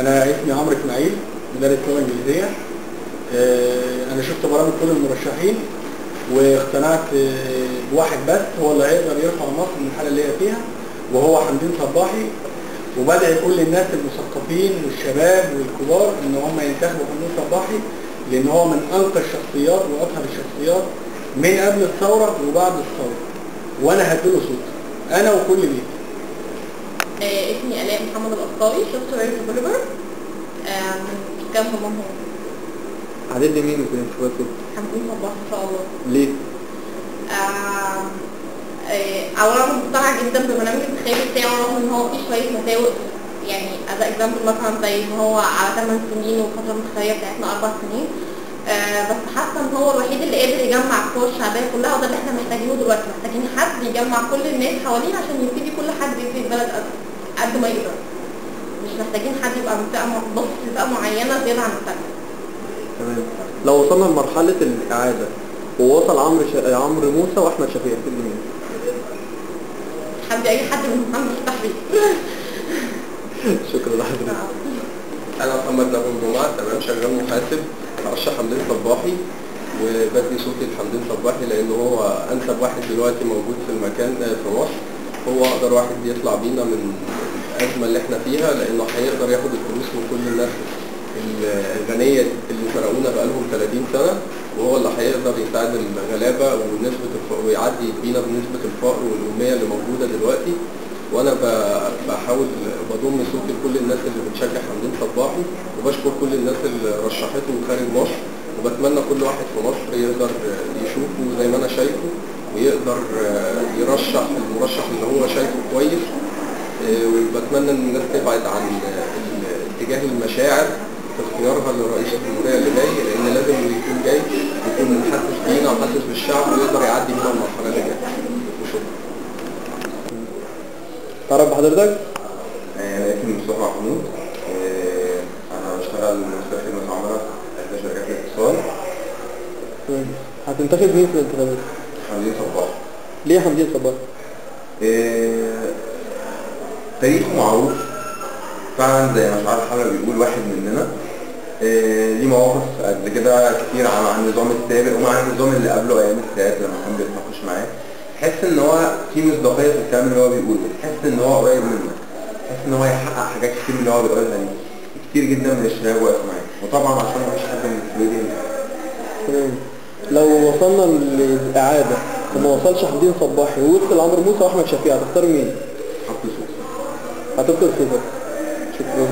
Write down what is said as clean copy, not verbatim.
انا اسمي عمرو اسماعيل، مدرس لغه انجليزيه. انا شفت برامج كل المرشحين واقتنعت بواحد بس هو اللي هيقدر يرفع مصر من الحاله اللي هي فيها، وهو حمدين صباحي. وبدأ يقول للناس المثقفين والشباب والكبار ان هم ينتخبوا حمدين صباحي، لان هو من انقى الشخصيات واطهر الشخصيات من قبل الثوره وبعد الثوره، وانا هديله صوتي انا وكل بيتي. اسمي آلاء محمد القطاوي، سوفت وير ديفلوبر. كام هم عدد مين في شوية صوت؟ حمدين صباحي ان شاء الله. ليه؟ اولا مقتنعه جدا ببرنامج الانتخابي بتاعه، رغم ان هو فيه شويه مساوئ، يعني از اكزامبل مثلا زي ان هو على 8 سنين والفتره الانتخابيه بتاعتنا 4 سنين. بس حاسه ان هو الوحيد اللي قادر يجمع القوى الشعبيه كلها، وده اللي احنا محتاجينه دلوقتي. محتاجين حد يجمع كل الناس حواليه عشان يبتدي كل حد يبتدي البلد قد ما يقدر. مش محتاجين حد يبقى من فئه بص لفئه معينه زياده عن الثانيه. تمام. لو وصلنا لمرحله الاعاده ووصل عمرو موسى واحمد شفيق هتدي مين؟ حد اي حد من محمد التحرير. شكرا لحضرتك. انا محمد نبيل جمعه، تمام، شغال محاسب، برشح حمدين صباحي وبدي صوتي لحمدين صباحي لانه هو انسب واحد دلوقتي موجود في المكان ده في مصر. هو اقدر واحد يطلع بينا من الازمه اللي احنا فيها، لانه هيقدر ياخد الفلوس من كل الناس الغنيه اللي سرقونا بقالهم 30 سنه، وهو اللي هيقدر يساعد الغلابه ونسبه ويعدي بينا بنسبه الفقر والاميه اللي موجوده دلوقتي. وانا بحاول بضم صوتي لكل الناس اللي بتشجع حمدين صباحي، وبشكر كل الناس اللي رشحته خارج مصر، وبتمنى كل واحد في مصر يقدر يشوفه زي ما انا شايفه، ويقدر يرشح المرشح اللي هو شايفه كويس. وبتمنى ان الناس تبعد عن اتجاه المشاعر في اختيارها لرئيس الجمهوريه اللي جاي، لان لازم اللي يكون جاي يكون حاسس بينا وحاسس بالشعب ويقدر يعدي بينا المرحله اللي جايه. وشكرا. تعرف بحضرتك؟ أنا اسمي مصطفى محمود. أنا بشتغل في خدمة عملاء في شركات الاتصال. هتنتخب مين في الانتخابات؟ حمدين صباحي. ليه حمدين صباحي؟ تاريخه معروف فعلا، زي ما مش عارف حاجة بيقول واحد مننا. ليه مواقف قبل كده كتير مع النظام السابق ومع النظام اللي قبله أيام السادات لما كان بيتناقش معاه. تحس ان هو في مصداقيه في الكلام اللي هو بيقوله، تحس ان هو قريب منك، تحس ان هو يحقق حاجات كتير من اللي هو بيقولها دي. كتير جدا من الشباب واقف معاه، وطبعا عشان مفيش حد من السويدين. تمام. لو وصلنا للاعاده وما وصلش حمدين صباحي ووصل عمرو موسى واحمد شفيق، هتختار مين؟ حط صوت. هتفضل صوتك. شكرا.